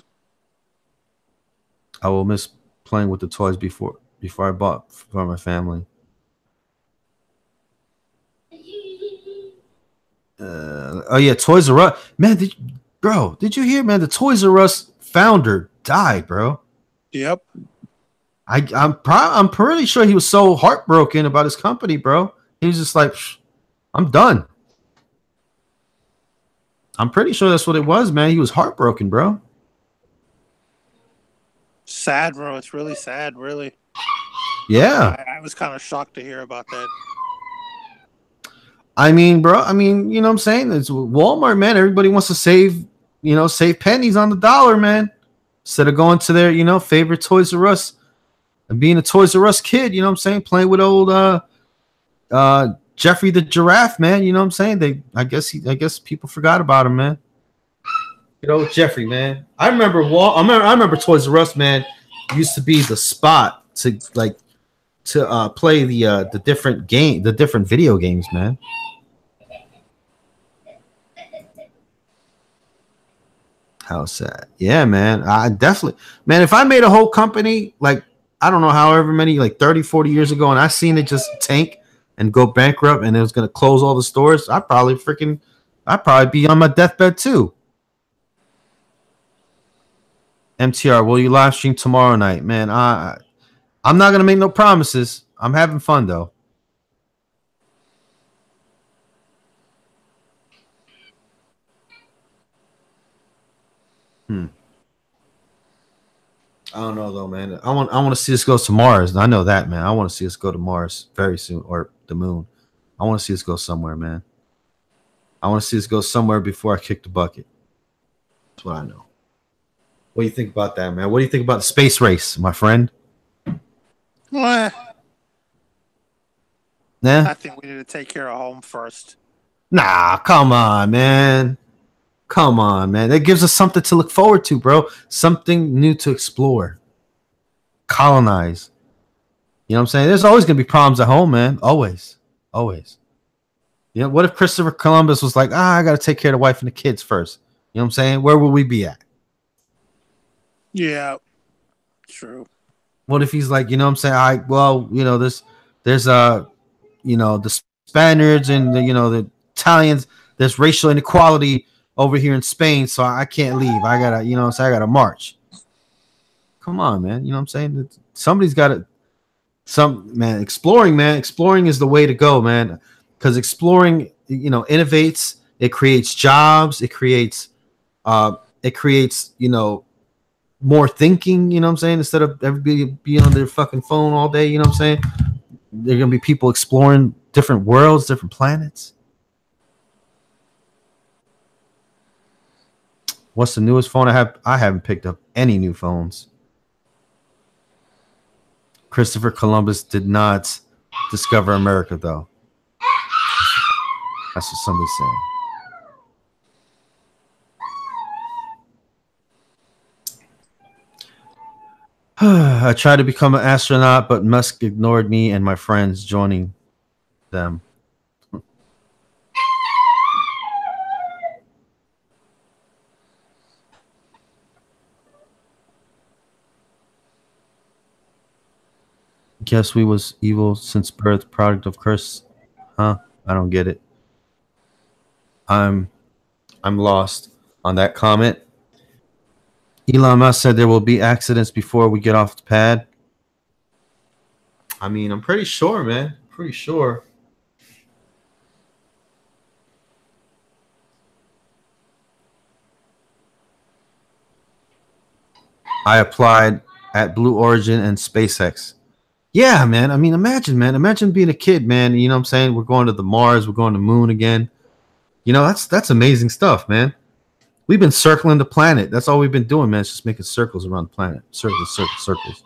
I will miss playing with the toys before I bought for my family. Oh yeah, Toys R Us. Man, did you hear, man? The Toys R Us founder died, bro. Yep. I'm pretty sure he was so heartbroken about his company, bro. He was just like, I'm done. I'm pretty sure that's what it was, man. He was heartbroken, bro. Sad, bro. It's really sad, really. Yeah. I was kind of shocked to hear about that. I mean, bro, you know what I'm saying? It's Walmart, man. Everybody wants to save pennies on the dollar, man. Instead of going to their, favorite Toys R Us and being a Toys R Us kid, you know what I'm saying? Playing with old Jeffrey the giraffe, man. You know what I'm saying? I guess people forgot about him, man. You know, Jeffrey, man. I remember Toys R Us, man, used to be the spot to play the different video games, man. How sad. Yeah, man. I definitely, man, if I made a whole company, like, I don't know, however many, like 30, 40 years ago, and I seen it just tank and go bankrupt and it was going to close all the stores, I'd probably be on my deathbed too. MTR, will you live stream tomorrow night? Man, I'm not going to make no promises. I'm having fun, though. I don't know though, man. I want to see us go to Mars. I know that, man. I want to see us go to Mars very soon, or the moon. I want to see us go somewhere, man. I want to see us go somewhere before I kick the bucket. That's what I know. What do you think about that, man? What do you think about the space race, my friend? Well, Nah? I think we need to take care of home first. Nah, come on, man. Come on, man. That gives us something to look forward to, bro. Something new to explore. Colonize. You know what I'm saying? There's always going to be problems at home, man. Always. Always. You know, what if Christopher Columbus was like, I got to take care of the wife and the kids first? You know what I'm saying? Where would we be at? Yeah. True. What if he's like, you know what I'm saying? There's the Spaniards and the Italians. There's racial inequality over here in Spain, so I can't leave. I gotta march. Come on, man. You know what I'm saying? Somebody's got to. Exploring is the way to go, man. Because exploring, innovates. It creates jobs. It creates more thinking. You know what I'm saying? Instead of everybody being on their fucking phone all day. You know what I'm saying? There are gonna be people exploring different worlds, different planets. What's the newest phone I have? I haven't picked up any new phones. Christopher Columbus did not discover America, though. That's what somebody's saying. I tried to become an astronaut, but Musk ignored me and my friends joining them. Guess we was evil since birth, product of curse. Huh? I don't get it. I'm lost on that comment. Elon Musk said there will be accidents before we get off the pad. I mean, I'm pretty sure, man. Pretty sure. I applied at Blue Origin and SpaceX. Yeah, man. I mean, imagine, man. Imagine being a kid, man. You know what I'm saying? We're going to the Mars. We're going to the moon again. You know, that's amazing stuff, man. We've been circling the planet. That's all we've been doing, man. It's just making circles around the planet. Circles, circles, circles.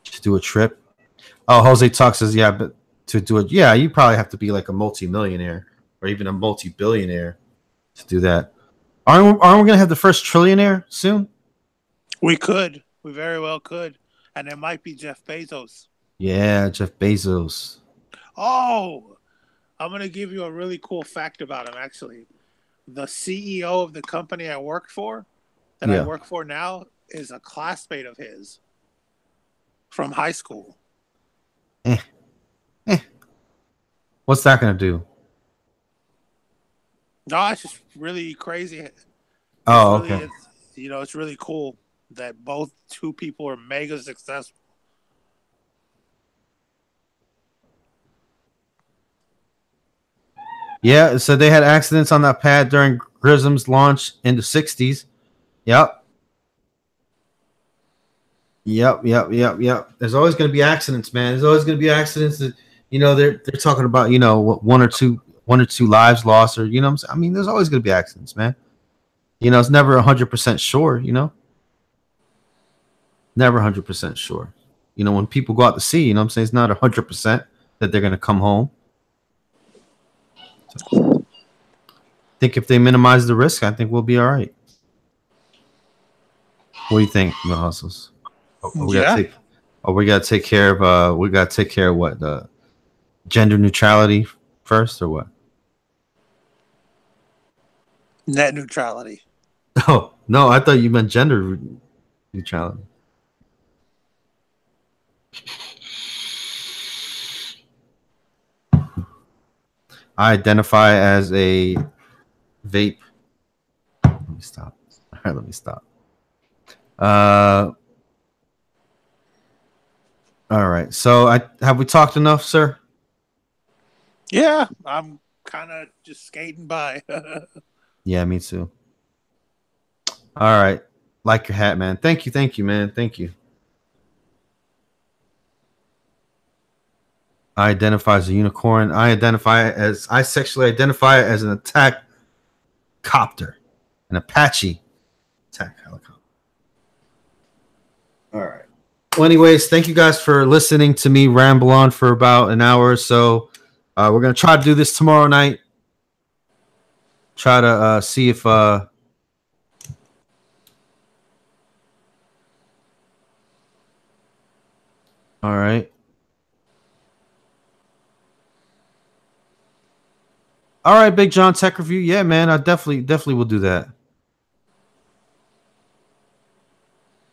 To do a trip. Oh, Jose Talk says, yeah, but to do it, yeah, you probably have to be like a multi-millionaire or even a multi-billionaire to do that. Aren't we going to have the first trillionaire soon? We could. We very well could. And it might be Jeff Bezos. Yeah, Jeff Bezos. Oh, I'm going to give you a really cool fact about him, actually. The CEO of the company I work for, I work for now, is a classmate of his from high school. What's that going to do? No, it's just really crazy. Oh, okay. It's really cool that both two people are mega successful. Yeah, so they had accidents on that pad during Grism's launch in the 60s. Yep. There's always going to be accidents, man. There's always going to be accidents that, they're talking about, one or two lives lost, or, I mean, there's always going to be accidents, man. It's never 100% sure, Never 100% sure. You know, when people go out to sea, you know what I'm saying, it's not 100% that they're gonna come home. So, I think if they minimize the risk, I think we'll be all right. What do you think, Mill Hustles? We gotta take care of what, the gender neutrality first, or what? Net neutrality. Oh no, I thought you meant gender neutrality. I identify as a vape. Let me stop. All right, let me stop. All right. So have we talked enough, sir? Yeah, I'm kind of just skating by. Yeah, me too. All right. Like your hat, man. Thank you, man. Thank you. I identify as a unicorn. I sexually identify as an attack copter, an Apache attack helicopter. All right. Well, anyways, thank you guys for listening to me ramble on for about an hour or so. We're gonna try to do this tomorrow night. Try to see if all right. All right, Big John Tech Review. Yeah, man, I definitely will do that.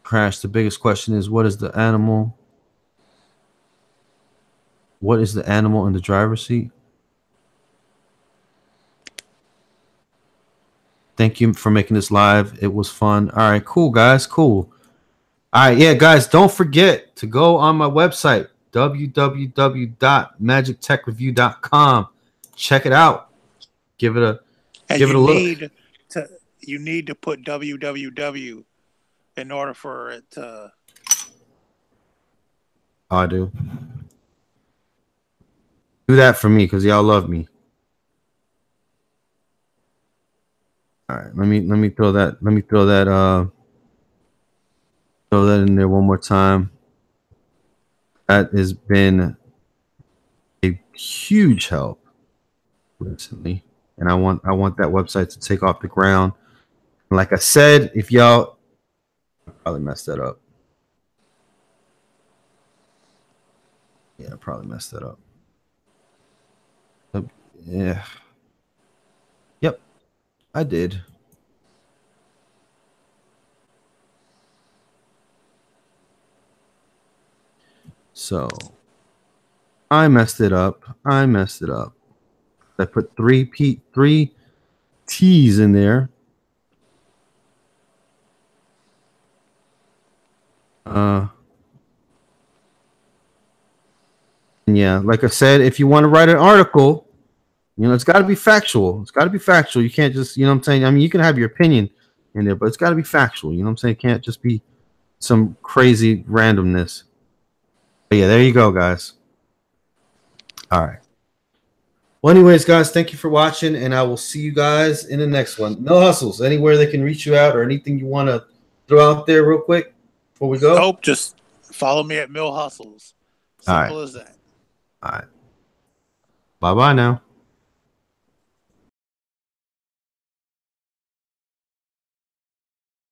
Crash. The biggest question is, what is the animal? What is the animal in the driver's seat? Thank you for making this live. It was fun. All right, cool, guys. Cool. All right, yeah, guys, don't forget to go on my website, www.magictechreview.com. Check it out. Give it a look. You need to put www in order for it to. I do. Do that for me because y'all love me. All right, let me throw that in there one more time. That has been a huge help recently, and I want that website to take off the ground. Like I said, if y'all probably messed that up. Yeah, I probably messed that up. Yeah. Yep, I did. So I messed it up. I put three T's in there. Yeah, like I said, if you want to write an article, you know, it's got to be factual. It's got to be factual. You can't just, you know what I'm saying? I mean, you can have your opinion in there, but it's got to be factual. You know what I'm saying? It can't just be some crazy randomness. But yeah, there you go, guys. All right. Well, anyways, guys, thank you for watching, and I will see you guys in the next one. No Hustles, anywhere they can reach you out or anything you want to throw out there real quick before we go? Nope, just follow me at Mill Hustles. Simple as that. All right. Bye-bye now.